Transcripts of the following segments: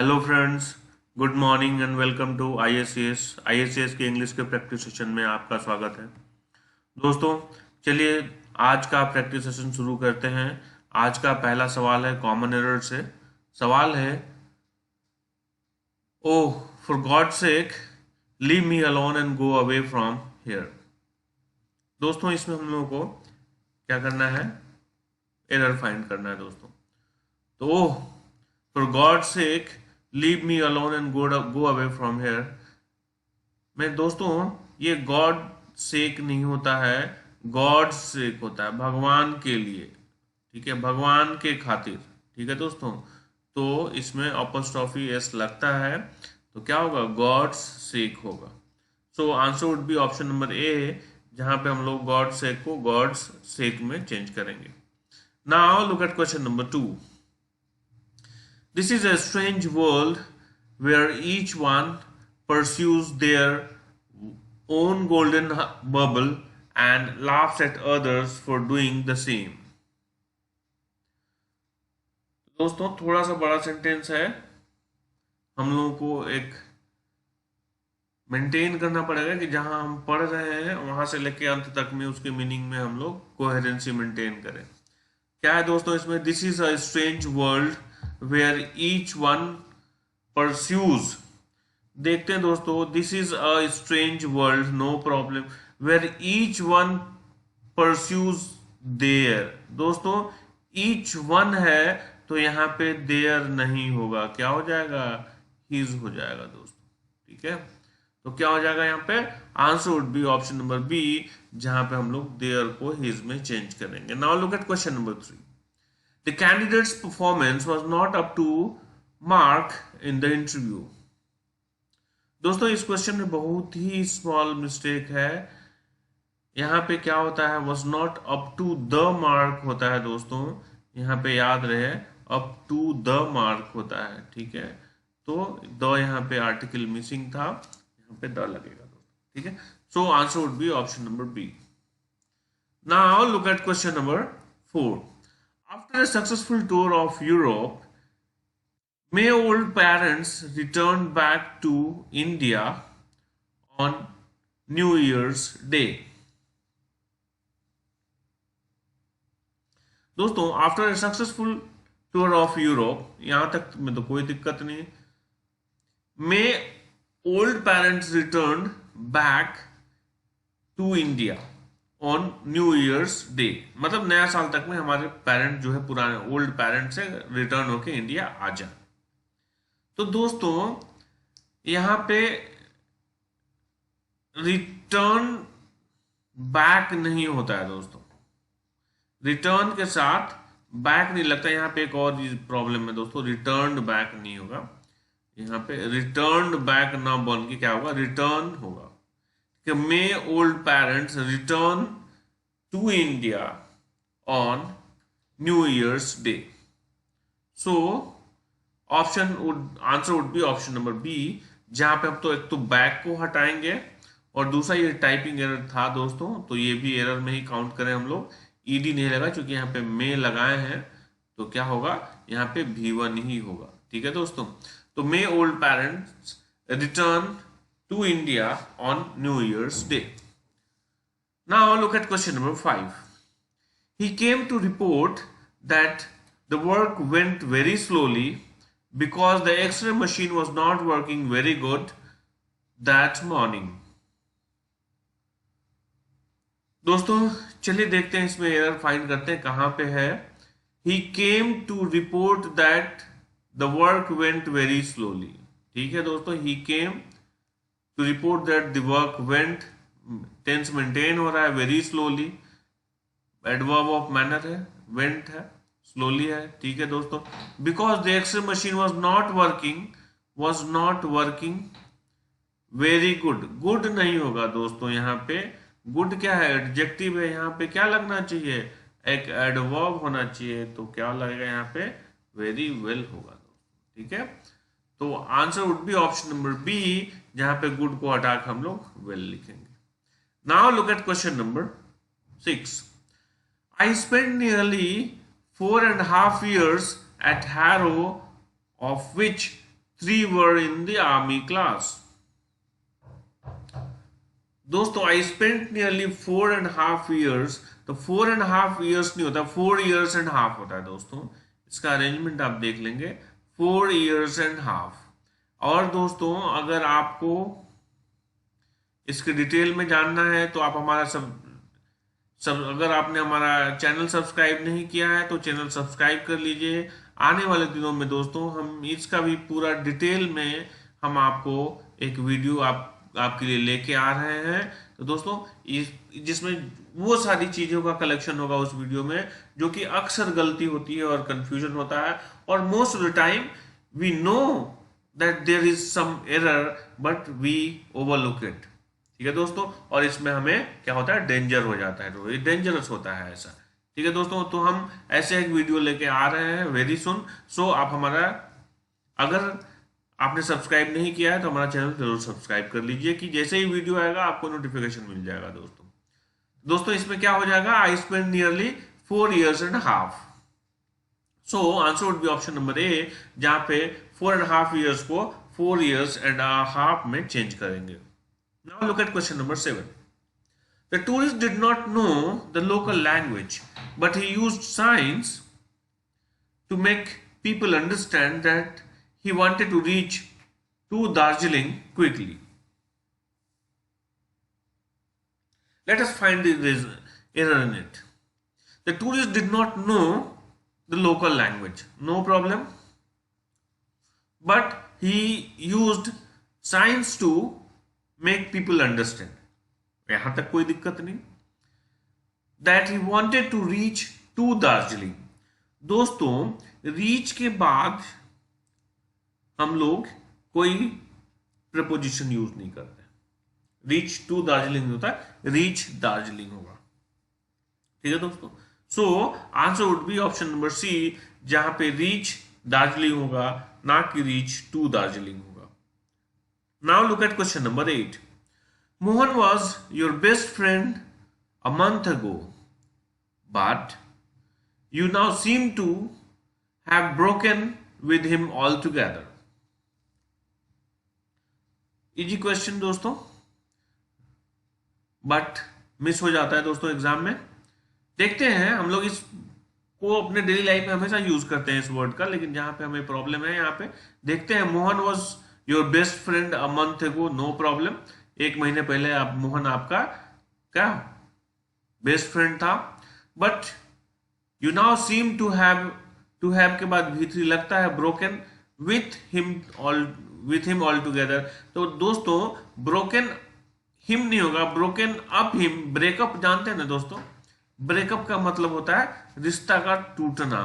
Hello friends, good morning and welcome to ISCS के English के practice session में आपका स्वागत है। दोस्तों, चलिए आज का प्रैक्टिस सेशन शुरू करते हैं। आज का पहला सवाल है कॉमन एरर से। सवाल है, oh for God sake leave me alone and go away from here. दोस्तों, इसमें हम लोगों को क्या करना है? एरर फाइंड करना है दोस्तों। तो oh for God sake leave me alone and go away from here में दोस्तों, ये गॉड सेक नहीं होता है, गॉड सेक होता है, भगवान के लिए। ठीक है, भगवान के खातिर। ठीक है दोस्तों, तो इसमें अपोस्ट्रोफी एस लगता है, तो क्या होगा? गॉड्स सेक होगा। So answer would be option number ए, जहां पे हम लोग गॉड सेक को गॉड्स सेक में चेंज करेंगे। Now look at question number 2। This is a strange world where each one pursues their own golden bubble and laughs at others for doing the same. दोस्तों, थोड़ा सा बड़ा सेंटेंस है, हम लोगों को एक मेंटेन करना पड़ेगा कि जहां हम पढ़ रहे हैं वहां से लेके अंत तक में उसके मीनिंग में हम लोग कोहेरेंसी मेंटेन करें। क्या है दोस्तों इसमें? This is a strange world where each one pursues. देखते हैं दोस्तों, this is a strange world, no problem, where each one pursues there. दोस्तों, ईच वन है तो यहाँ पे देयर नहीं होगा, क्या हो जाएगा? हिज हो जाएगा दोस्तों। ठीक है, तो क्या हो जाएगा यहाँ पे? Answer would be option number B, जहां पे हम लोग देयर को हिज में चेंज करेंगे। Now look at question number 3। The candidate's performance was not up to mark in the interview. दोस्तों, इस क्वेश्चन में बहुत ही स्मॉल मिस्टेक है। यहाँ पे क्या होता है? was not up to the mark होता है दोस्तों। यहाँ पे याद रहे, up to the mark होता है। ठीक है, तो द यहाँ पे आर्टिकल मिसिंग था, यहाँ पे द लगेगा दोस्तों। ठीक है, so answer would be option number B. Now look at question number 4। After a successful tour of Europe, May old parents returned back to India on New Year's Day. दोस्तों, after a successful tour of Europe, यहां तक में तो कोई दिक्कत नहीं। My old parents return back to India on New Year's Day, मतलब नया साल तक में हमारे पेरेंट जो है, पुराने ओल्ड पेरेंट से रिटर्न होके इंडिया आ जाए। तो दोस्तों, यहां पे रिटर्न बैक नहीं होता है दोस्तों, रिटर्न के साथ बैक नहीं लगता। यहाँ पे एक और प्रॉब्लम है दोस्तों, रिटर्न बैक नहीं होगा, यहाँ पे रिटर्न बैक ना बन के क्या होगा? रिटर्न होगा कि my old parents return to India on New Year's Day. So answer would be option number B, जहां पे हम तो एक तो बैक को हटाएंगे और दूसरा ये टाइपिंग एरर था दोस्तों, तो ये भी एरर में ही काउंट करें हम लोग। ईडी नहीं लगा क्योंकि यहाँ पे मे लगाए हैं, तो क्या होगा? यहाँ पे V1 ही होगा। ठीक है दोस्तों, तो my old parents return to India on New Year's Day. Now look at question number 5। He came to report that the work went very slowly because the X-ray machine was not working very good that morning. दोस्तों, चलिए देखते हैं, इसमें error find करते हैं कहां पे है। He came to report that the work went very slowly. ठीक है दोस्तों, he came to report that the work went, tense maintain हो रहा है, very slowly, adverb of manner है, वेंट है, स्लोली है। ठीक है दोस्तों, because the X-ray machine was not working very good. Good नहीं होगा दोस्तों, यहाँ पे गुड क्या है? एडजेक्टिव है, यहाँ पे क्या लगना चाहिए? एक एडवर्ब होना चाहिए, तो क्या लगेगा यहाँ पे? वेरी वेल होगा दोस्तों। ठीक है, तो answer would be option number B, जहां पे गुड को हटा के हम लोग वेल लिखेंगे। Now look at question number 6। I spent nearly 4.5 years at Harrow, of which 3 were in the army class. दोस्तों आई स्पेंट नियरली 4.5 years, तो 4.5 years नहीं होता, 4 years and half होता है दोस्तों। इसका अरेंजमेंट आप देख लेंगे, 4 years and half। और दोस्तों अगर आपको इसके डिटेल में जानना है तो आप हमारा सब अगर आपने हमारा चैनल सब्सक्राइब नहीं किया है तो चैनल सब्सक्राइब कर लीजिए। आने वाले दिनों में दोस्तों हम इसका भी पूरा डिटेल में हम आपको एक वीडियो आपके लिए लेके आ रहे हैं। तो दोस्तों जिसमें वो सारी चीजों का कलेक्शन होगा उस वीडियो में जो कि अक्सर गलती होती है और कंफ्यूजन होता है, और most of the time we know that there is some error but we overlook it. ठीक है दोस्तों, और इसमें हमें क्या होता है, डेंजर हो जाता है, तो ये डेंजरस होता है ऐसा। ठीक है दोस्तों, तो हम ऐसे एक वीडियो लेके आ रहे हैं वेरी सुन। सो आप हमारा, अगर आपने सब्सक्राइब नहीं किया है तो हमारा चैनल जरूर सब्सक्राइब कर लीजिए कि जैसे ही वीडियो आएगा आपको नोटिफिकेशन मिल जाएगा। दोस्तों इसमें क्या हो जाएगा, I spend nearly 4 years and half। So answer would be option number ए, जहां पे 4.5 years को 4 years and a half में चेंज करेंगे। Now look at question number 7. The tourist did not know the local language, but he used signs to make people understand that he wanted to reach to Darjeeling quickly. Let us find the error in it. The tourist did not know the local language. No problem. But he used signs to make people understand. यहां तक कोई दिक्कत नहीं। That he wanted to reach to Darjeeling. दोस्तों reach के बाद हम लोग कोई प्रपोजिशन यूज नहीं करते। रीच टू दार्जिलिंग होता है, रीच दार्जिलिंग होगा। ठीक है दोस्तों, so answer would be option number C, जहां पे रीच दार्जिलिंग होगा, ना कि रीच टू दार्जिलिंग होगा। Now look at question number 8। Mohan was your best friend a month ago, but you now seem to have broken with him altogether. Easy question दोस्तों, but miss हो जाता है दोस्तों एग्जाम में। देखते हैं, हम लोग इसको अपने डेली लाइफ में हमेशा यूज करते हैं इस वर्ड का, लेकिन जहां पे हमें प्रॉब्लम है यहाँ पे देखते हैं। Mohan was your best friend a month ago, no problem. 1 महीने पहले मोहन आपका क्या बेस्ट फ्रेंड था। But you now seem to have के बाद भीतरी लगता है broken with him all together. तो दोस्तों ब्रोकन हिम नहीं होगा, ब्रोकन अप हिम। ब्रेकअप जानते हैं ना दोस्तों, ब्रेकअप का मतलब होता है रिश्ता का टूटना।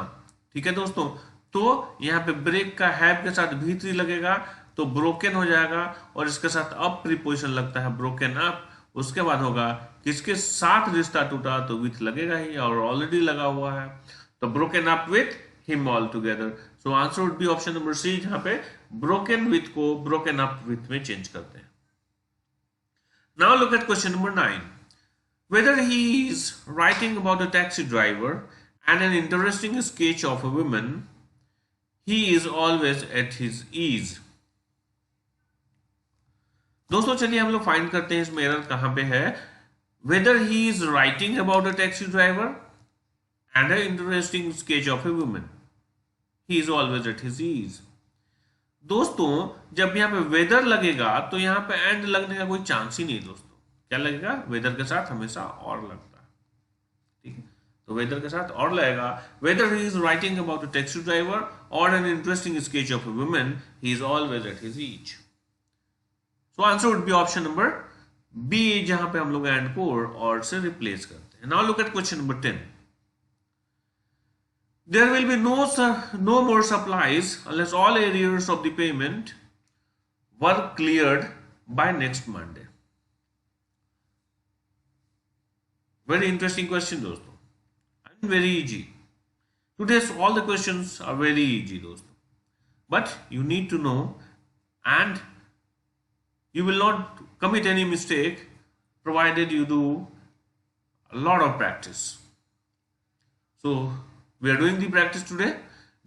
ठीक है दोस्तों, तो यहाँ पे ब्रेक का हैव के साथ भीतरी लगेगा तो ब्रोकन हो जाएगा, और इसके साथ अप प्रीपोजिशन लगता है, ब्रोकन अप। उसके बाद होगा किसके साथ रिश्ता टूटा, तो विथ लगेगा ही, और ऑलरेडी लगा हुआ है, तो broken up with him all together. So answer would be option number C, जहां पे ब्रोकन विथ को ब्रोकन अप विथ में चेंज करते हैं। Now look at question number 9. Whether he is writing about a taxi driver and an interesting sketch of a woman, he is always at his ease. दोस्तों चलिए हम लोग find करते हैं इसमें एरर कहां पे है। Whether he is writing about a taxi driver and an interesting sketch of a woman, he is always at his ease. दोस्तों जब यहाँ पे वेदर लगेगा तो यहाँ पे एंड लगने का कोई चांस ही नहीं दोस्तों। क्या लगेगा, वेदर के साथ हमेशा और लगता है। ठीक है, तो वेदर के साथ और लगेगा। Whether he is writing about a taxi driver और an interesting sketch of a woman, he is always at his ease. So answer would be option number B, जहां पे हम लोग एंड को और से रिप्लेस करते हैं। Now look at question number 10. There will be no more supplies unless all arrears of the payment were cleared by next Monday. Very interesting question दोस्तों, and very easy. Today's all the questions are very easy दोस्तों, but you need to know and you will not commit any mistake provided you do a lot of practice. So we are doing the practice today.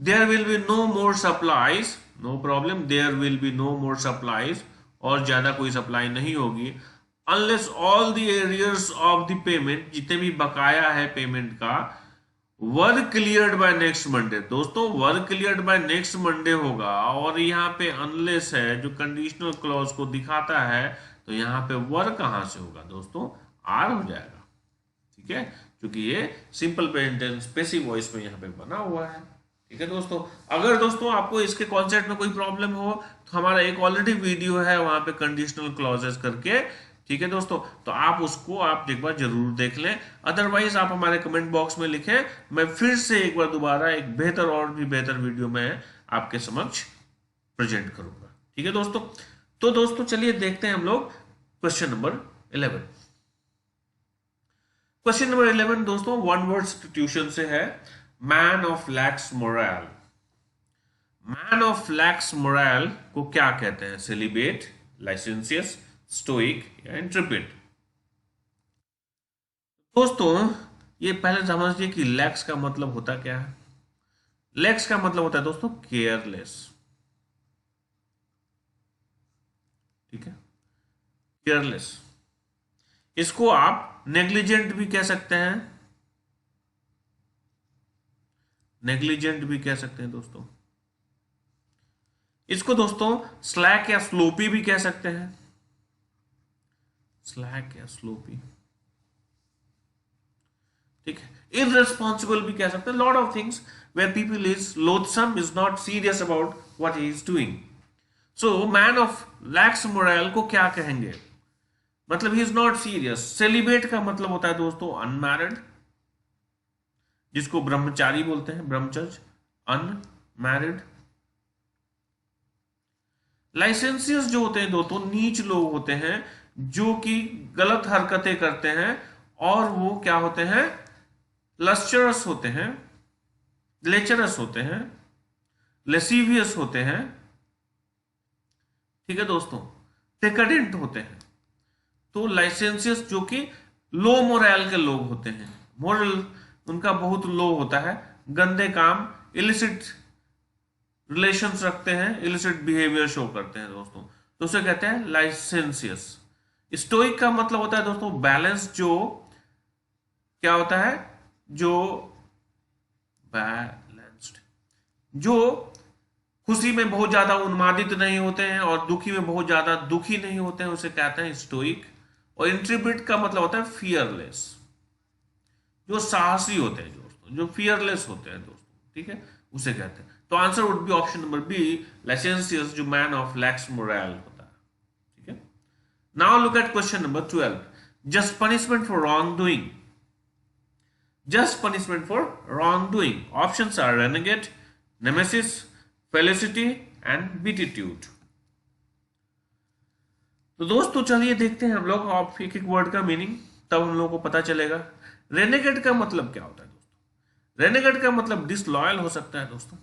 There will be no more supplies, no problem, there will be no more supplies, और ज्यादा कोई supply नहीं होगी, unless all the arrears of the payment, जितने भी बकाया है payment का, work cleared by next Monday. दोस्तों work cleared by next Monday होगा, और यहाँ पे अनलेस है जो कंडीशनल क्लॉज को दिखाता है, तो यहाँ पे वर्क कहां से होगा दोस्तों, आर हो जाएगा। ठीक है, क्योंकि ये simple present tense passive voice में यहाँ पे बना हुआ है। ठीक है दोस्तों, अगर दोस्तों आपको इसके कॉन्सेप्ट में कोई प्रॉब्लम हो तो हमारा एक ऑलरेडी वीडियो है वहां पे कंडीशनल क्लॉजेस करके, ठीक है दोस्तों, तो आप उसको आप एक बार जरूर देख लें। अदरवाइज आप हमारे कमेंट बॉक्स में लिखें, मैं फिर से एक बार दोबारा एक बेहतर और भी बेहतर वीडियो में आपके समक्ष प्रेजेंट करूंगा। ठीक है दोस्तों, तो दोस्तों चलिए देखते हैं हम लोग क्वेश्चन नंबर 11। क्वेश्चन नंबर 11 दोस्तों वन वर्ड सब्स्टिट्यूशन से है, man of lax moral. Man of lax moral को क्या कहते हैं, सेलिब्रेट, लाइसेंसियस, स्टोइक या इंट्रपिड। दोस्तों ये पहले समझिए कि लैक्स का मतलब होता क्या है। लैक्स का मतलब होता है दोस्तों केयरलेस। ठीक है, केयरलेस। इसको आप नेग्लिजेंट भी कह सकते हैं, नेग्लिजेंट भी कह सकते हैं दोस्तों। इसको दोस्तों स्लैक या स्लोपी भी कह सकते हैं, स्लैक या स्लोपी। ठीक है, इररेस्पॉन्सिबल भी कह सकते हैं, lot of things where people is loathsome, is not serious about what he is doing. So man of lax moral को क्या कहेंगे, मतलब he is not serious. Celebrate का मतलब होता है दोस्तों अनमैरिड, जिसको ब्रह्मचारी बोलते हैं, ब्रह्मचर्य, अनमैरिड। लाइसेंसियस जो होते हैं दोस्तों नीच लोग होते हैं, जो कि गलत हरकतें करते हैं, और वो क्या होते हैं, लस्चरस होते हैं, लेचरस होते हैं, लेसिवियस होते हैं। ठीक है दोस्तों, डिकेडेंट होते हैं। तो लाइसेंसियस जो कि लो मोरल के लोग होते हैं, मोरल उनका बहुत लो होता है, गंदे काम, इलिसिट रिलेशंस रखते हैं, इलिसिट बिहेवियर शो करते हैं दोस्तों, तो उसे कहते हैं लाइसेंसियस। स्टोइक का मतलब होता है दोस्तों बैलेंस, जो क्या होता है, जो बैलेंस्ड, जो खुशी में बहुत ज्यादा उन्मादित नहीं होते हैं और दुखी में बहुत ज्यादा दुखी नहीं होते हैं, उसे कहते हैं स्टोइक। और इंट्रिपिड का मतलब होता है फियरलेस, जो साहसी होते हैं दोस्तों, जो फियरलेस होते हैं दोस्तों। ठीक है, उसे कहते हैं। तो answer would be option number B, licentious, जो मैन ऑफ लैक्स मोरल होता है। ठीक है, now look at question number 12, just punishment for wrong doing. Just punishment for wrongdoing. Options are renegade, nemesis, felicity and beatitude. तो दोस्तों चलिए देखते हैं हम लोग आप एक एक वर्ड का मीनिंग, तब हम लोगों को पता चलेगा। रेनेगेड का मतलब क्या होता है दोस्तों, रेनेगेड का मतलब डिसलॉयल हो सकता है दोस्तों।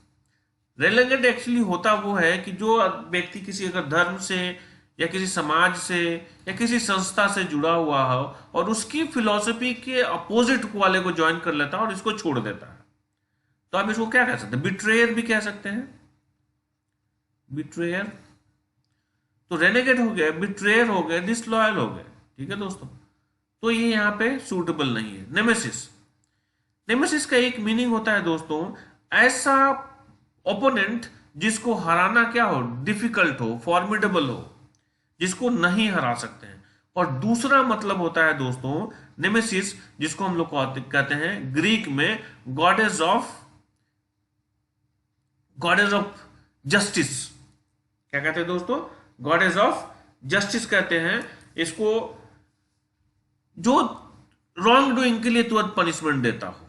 रेनेगेड एक्चुअली होता वो है कि जो व्यक्ति किसी अगर धर्म से या किसी समाज से या किसी संस्था से जुड़ा हुआ हो और उसकी फिलॉसफी के अपोजिट वाले को ज्वाइन कर लेता है और इसको छोड़ देता है, तो आप इसको क्या कह सकते हैं, बिट्रेयर भी कह सकते हैं, बिट्रेयर। तो रेनेगेड हो गए, बिट्रेयर हो गए, डिसलॉयल हो गए। ठीक है दोस्तों, तो ये यहां पे सूटेबल नहीं है। नेमेसिस, नेमेसिस का एक मीनिंग होता है दोस्तों ऐसा ओपोनेंट जिसको हराना क्या हो, डिफिकल्ट हो, फॉर्मिडेबल हो, जिसको नहीं हरा सकते हैं। और दूसरा मतलब होता है दोस्तों नेमेसिस, जिसको हम लोग कहते हैं ग्रीक में गॉडेस ऑफ जस्टिस। क्या कहते हैं दोस्तों, गॉडेस ऑफ जस्टिस कहते हैं इसको, जो रॉन्ग डूइंग के लिए तुरंत पनिशमेंट देता हो।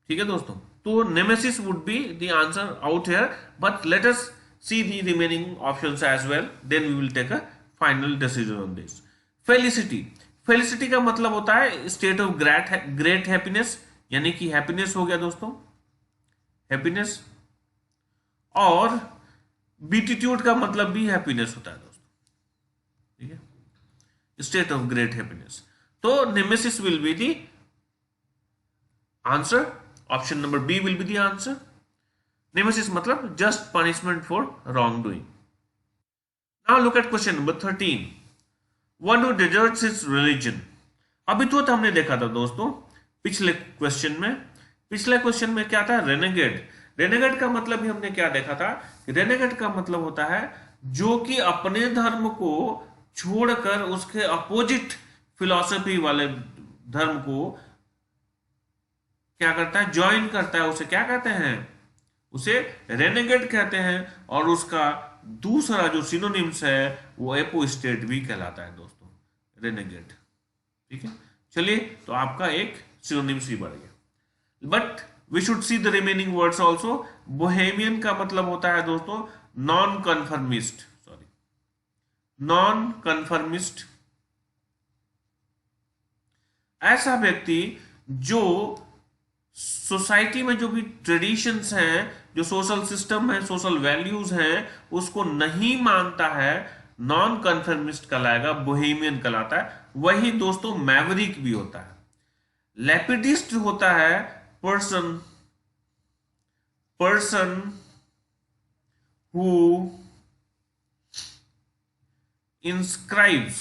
ठीक है दोस्तों, तो nemesis would be the answer out here, but let us see the remaining options as well, then we will take a final decision on this. Felicity, felicity का मतलब होता है स्टेट ऑफ ग्रेट हैप्पीनेस, यानी कि happiness हो गया दोस्तों, happiness. और बीटिट्यूड का मतलब भी हैप्पीनेस होता है दोस्तों। ठीक है, स्टेट ऑफ ग्रेट हैप्पीनेस। तो nemesis will be the answer, option number B will be the answer. Nemesis मतलब just punishment for wrong doing. Now look at question number 13, one who deserts his religion. अभी तो हमने देखा था दोस्तों पिछले question में, पिछले क्वेश्चन में क्या था, रेनेगेड। रेनेगेड का मतलब भी हमने क्या देखा था, रेनेगेड का मतलब होता है जो कि अपने धर्म को छोड़कर उसके अपोजिट फिलॉसफी वाले धर्म को क्या करता है, ज्वाइन करता है, उसे क्या कहते हैं, उसे रेनेगेड कहते हैं। और उसका दूसरा जो सिनोनिम्स है वो एपोस्टेट भी कहलाता है दोस्तों, रेनेगेड। ठीक है, चलिए तो आपका एक सिनोनिम्स ही बढ़ गया। But we should see the remaining words also. Bohemian का मतलब होता है दोस्तों non conformist, sorry non conformist, ऐसा व्यक्ति जो सोसाइटी में जो भी ट्रेडिशंस हैं, जो सोशल सिस्टम है, सोशल वैल्यूज हैं, उसको नहीं मानता है, नॉन कन्फर्मिस्ट कहलाएगा, बोहेमियन कहलाता है। वही दोस्तों मैवरिक भी होता है। लेपिडिस्ट होता है पर्सन हु inscribes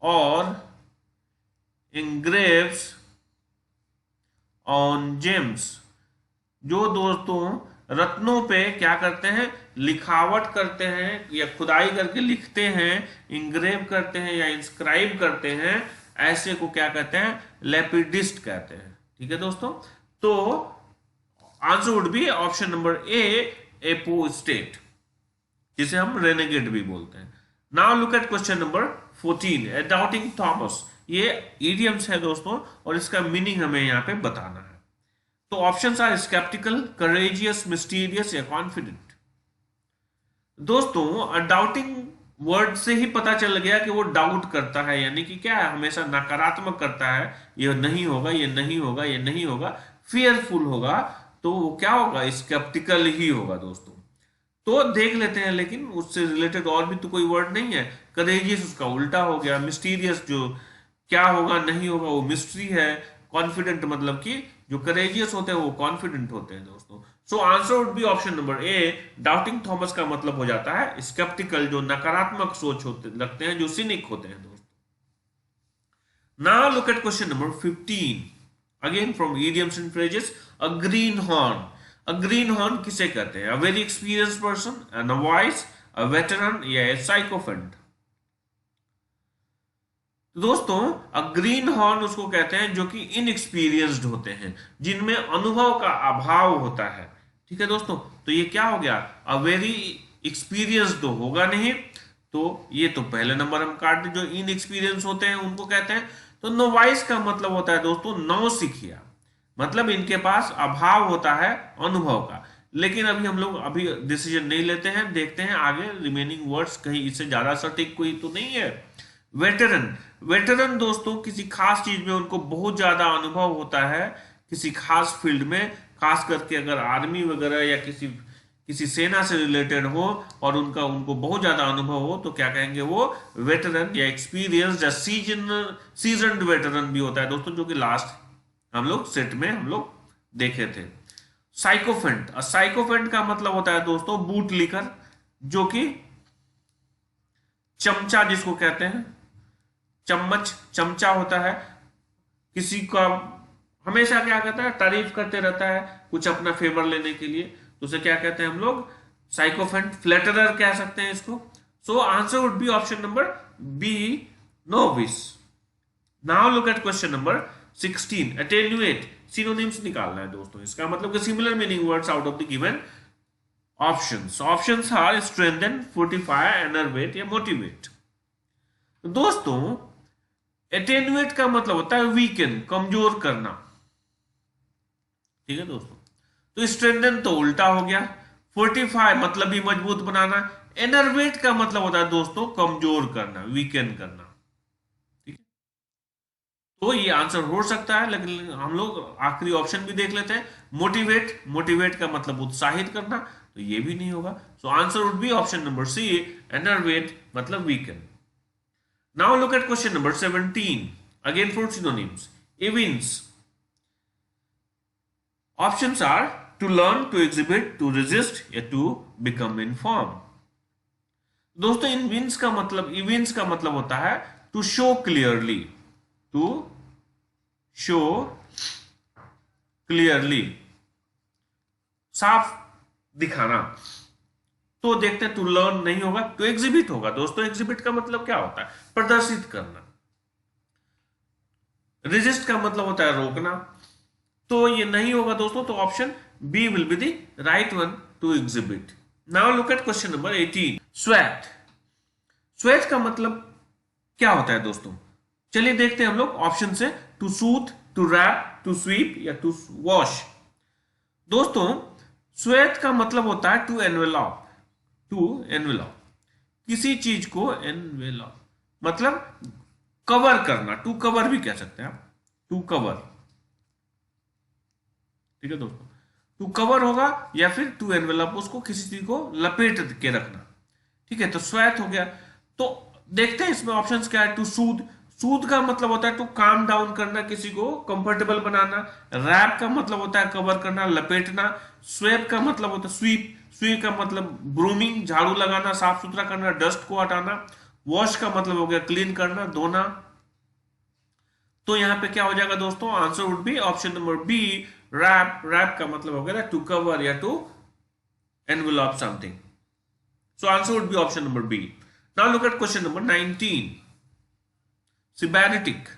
और engraves on gems, जो दोस्तों रत्नों पे क्या करते हैं, लिखावट करते हैं या खुदाई करके लिखते हैं, इंग्रेव करते हैं या इंस्क्राइब करते हैं, ऐसे को क्या कहते हैं, लेपिडिस्ट कहते हैं। ठीक है दोस्तों, तो answer would be option number A, apostate, जिसे हम रेनेगेड भी बोलते हैं। Now look at question number 14, a doubting Thomas. ये इडियम्स है दोस्तों और इसका मीनिंग हमें यहां पे बताना है। तो options are sceptical, courageous, mysterious या कॉन्फिडेंट। दोस्तों डाउटिंग वर्ड से ही पता चल गया कि वो डाउट करता है, यानी कि क्या है, हमेशा नकारात्मक करता है, ये नहीं होगा, ये नहीं होगा, ये नहीं होगा। फियरफुल होगा तो वो क्या होगा, स्केप्टिकल ही होगा दोस्तों। तो देख लेते हैं, लेकिन उससे रिलेटेड और भी तो कोई वर्ड नहीं है। करेजियस उसका उल्टा हो गया, मिस्टीरियस जो क्या होगा नहीं होगा वो मिस्ट्री है, कॉन्फिडेंट मतलब कि जो करेजियस होते हैं वो कॉन्फिडेंट होते हैं दोस्तों। So answer would be option number A, doubting Thomas का मतलब हो जाता है स्केप्टिकल, जो नकारात्मक सोच होते लगते हैं, जो सिनिक होते हैं दोस्तों। Now look at question number 15, again from idioms and phrases. A green horn, a green horn किसे कहते हैं, a very experienced person, a novice, a veteran या ए साइकोफेंट। दोस्तों अ ग्रीन हॉर्न उसको कहते हैं जो कि इनएक्सपीरियंस्ड होते हैं, जिनमें अनुभव का अभाव होता है। ठीक है दोस्तों, तो ये क्या हो गया, अ वेरी एक्सपीरियंस तो होगा नहीं, तो ये तो पहले नंबर हम काट दें, जो इनएक्सपीरियंस होते हैं उनको कहते हैं। तो नोवाइस का मतलब होता है दोस्तों नौसिखिया, मतलब इनके पास अभाव होता है अनुभव का। लेकिन अभी हम लोग अभी डिसीजन नहीं लेते हैं, देखते हैं आगे रिमेनिंग वर्ड्स, कहीं इससे ज्यादा सटीक कोई तो नहीं है। वेटरन, वेटरन दोस्तों किसी खास चीज में उनको बहुत ज्यादा अनुभव होता है, किसी खास फील्ड में, खास करके अगर आर्मी वगैरह या किसी सेना से रिलेटेड हो और उनको बहुत ज्यादा अनुभव हो, तो क्या कहेंगे वो वेटरन या एक्सपीरियंस या सीजनड वेटरन भी होता है दोस्तों, जो कि लास्ट हम लोग सेट में हम लोग देखे थे। साइकोफेंट, साइकोफेंट का मतलब होता है दोस्तों बूट लिकर, जो कि चमचा जिसको कहते हैं, चम्मच चमचा होता है, किसी का हमेशा क्या कहता है, तारीफ करते रहता है कुछ अपना फेवर लेने के लिए, तो उसे क्या कहते हैं हम लोग, साइकोफेंट। फ्लैटरर कह सकते हैं इसको। So answer would be option number B, novice. Now look at question number 16, attenuate. Synonyms निकालना है दोस्तों, इसका मतलब कि similar meaning words out of the given options. Options are strengthen, fortify, enervate या मोटिवेट। दोस्तों एटेन्युएट का मतलब होता है वीकन, कमजोर करना। ठीक है दोस्तों, तो स्ट्रेंथन तो उल्टा हो गया, फोर्टिफाई मतलब भी मजबूत बनाना, एनर्वेट का मतलब होता है दोस्तों कमजोर करना, वीकन करना। ठीक है, तो ये आंसर हो सकता है, लेकिन हम लोग आखिरी ऑप्शन भी देख लेते हैं, मोटिवेट। मोटिवेट का मतलब उत्साहित करना, तो ये भी नहीं होगा। So answer would be option number C, enervate मतलब weaken. Now look at question number 17. Again for synonyms. Evince. Options are to learn, to exhibit, to resist या टू बिकम इनफॉर्म। दोस्तों इविंस का मतलब होता है to show clearly, to show clearly, साफ दिखाना। तो देखते हैं, टू लर्न नहीं होगा, टू एग्जिबिट होगा। दोस्तों एग्जिबिट का मतलब क्या होता है? प्रदर्शित करना। रेजिस्ट का मतलब होता है रोकना। तो ये नहीं होगा दोस्तों, तो option B will be the right one, to exhibit. Now look at question number 18, swathe. Swathe का मतलब क्या होता है दोस्तों? चलिए देखते हैं हम लोग ऑप्शन से, to soothe, to wrap, to sweep या टू वॉश। दोस्तों स्वेट का मतलब होता है टू एनवेलप, टू एनवेलप, किसी चीज को एनवेलप मतलब कवर करना, टू कवर भी कह सकते हैं आप, टू कवर। ठीक है दोस्तों, टू कवर होगा या फिर टू एनवेलप, उसको किसी चीज को लपेट के रखना। ठीक है, तो स्वेट हो गया। तो देखते हैं इसमें ऑप्शंस क्या है। टू सूद, सूद का मतलब होता है टू काम डाउन करना, किसी को कंफर्टेबल बनाना। रैप का मतलब होता है कवर करना, लपेटना। स्वेप का मतलब होता है स्वीप, स्वीप का मतलब ब्रूमिंग, झाड़ू लगाना, साफ सुथरा करना, डस्ट को हटाना। वॉश का मतलब हो गया क्लीन करना, धोना। तो यहां पे क्या हो जाएगा दोस्तों? Answer would be option number B, wrap. Wrap का मतलब हो गया टू कवर या to envelop something. So answer would be option number B. Now look at question number 19. Sybariotic.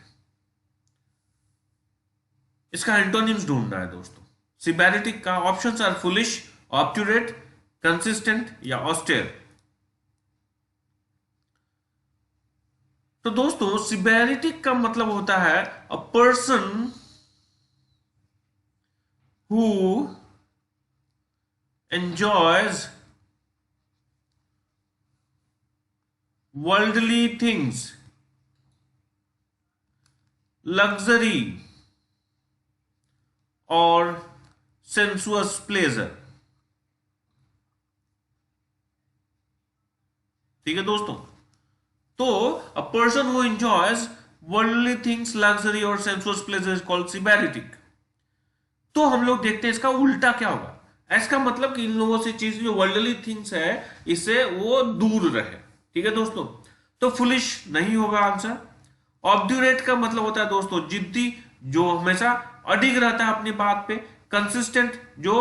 इसका एंटोनिम्स ढूंढना है दोस्तों। Sybariotic का ऑप्शंस आर फुलिश, ऑब्ट्यूरेट, कंसिस्टेंट या ऑस्टेयर। तो दोस्तों Sybariotic का मतलब होता है a person who enjoys worldly things, luxury or sensuous pleasure। ठीक है दोस्तों, तो a person who enjoys worldly things, luxury or sensuous pleasure is called Sybariotic। तो हम लोग देखते हैं इसका उल्टा क्या होगा। इसका मतलब कि इन लोगों से चीज जो वर्ल्डली थिंग्स है इससे वो दूर रहे। ठीक है दोस्तों, तो फुलिश नहीं होगा आंसर। ऑब्ड्यूरेट का मतलब होता है दोस्तों जिद्दी, जो हमेशा अडिग रहता है अपनी बात पे। कंसिस्टेंट, जो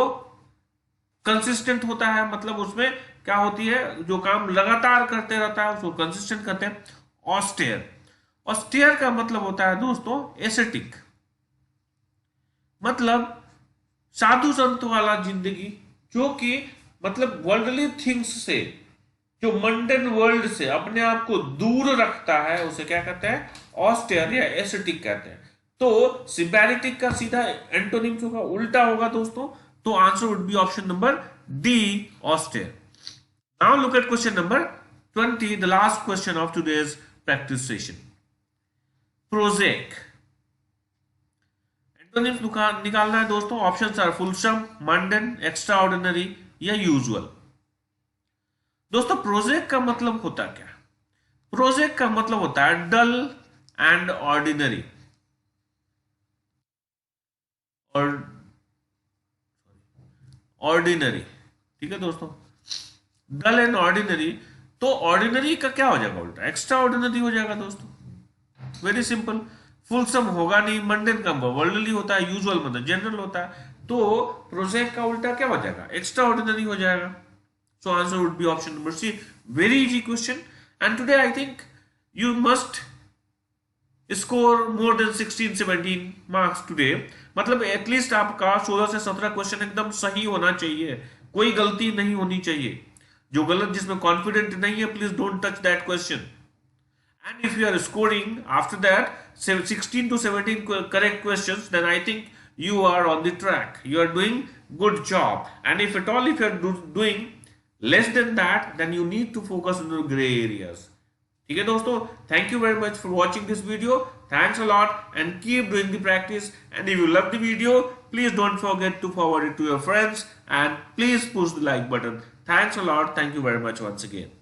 कंसिस्टेंट होता है, मतलब उसमें क्या होती है, जो काम लगातार करते रहता है उसको कंसिस्टेंट कहते हैं। ऑस्टेयर, ऑस्टेयर का मतलब होता है दोस्तों एसेटिक, मतलब साधु संत वाला जिंदगी, जो कि मतलब वर्ल्डली थिंग्स से, जो मंडन वर्ल्ड से अपने आप को दूर रखता है, उसे क्या कहते हैं? ऑस्टेयर या एसेटिक कहते हैं। तो सिबैरिटिक का सीधा एंटोनिम्स होगा, उल्टा होगा दोस्तों। तो answer would be option number D, austere. Now look at question number 20, the last question of today's practice session. Prosaic. Antonyms निकालना है दोस्तों। Options are fulsome, mundane, extraordinary या यूजुअल। दोस्तों प्रोजेक्ट का मतलब होता क्या? प्रोजेक्ट का मतलब होता है डल एंड ऑर्डिनरी। और ऑर्डिनरी, ठीक है दोस्तों, डल एंड ऑर्डिनरी। तो ऑर्डिनरी का क्या हो जाएगा उल्टा? एक्स्ट्रा ऑर्डिनरी हो जाएगा दोस्तों, वेरी सिंपल। फुलसम होगा नहीं, मंडन का वर्ल्डली होता है, यूजुअल मतलब जनरल होता है। तो प्रोजेक्ट का उल्टा क्या हो जाएगा? एक्स्ट्रा ऑर्डिनरी हो जाएगा। So answer would be option number C. Very easy question. And today I think you must score more than 16-17 marks today. मतलब एटलीस्ट आपका 16 से 17 क्वेश्चन एकदम सही होना चाहिए, कोई गलती नहीं होनी चाहिए। जो गलत, जिसमें कॉन्फिडेंट नहीं है, please don't touch that question. And if you are scoring after that 16 to 17 correct questions, then I think you are on the track. You are doing good job. And if at all if you are doing less than that, then you need to focus on the gray areas. ठीक है दोस्तों, thank you very much for watching this video. Thanks a lot and keep doing the practice. And if you love the video, please don't forget to forward it to your friends and please push the like button. Thanks a lot. Thank you very much once again.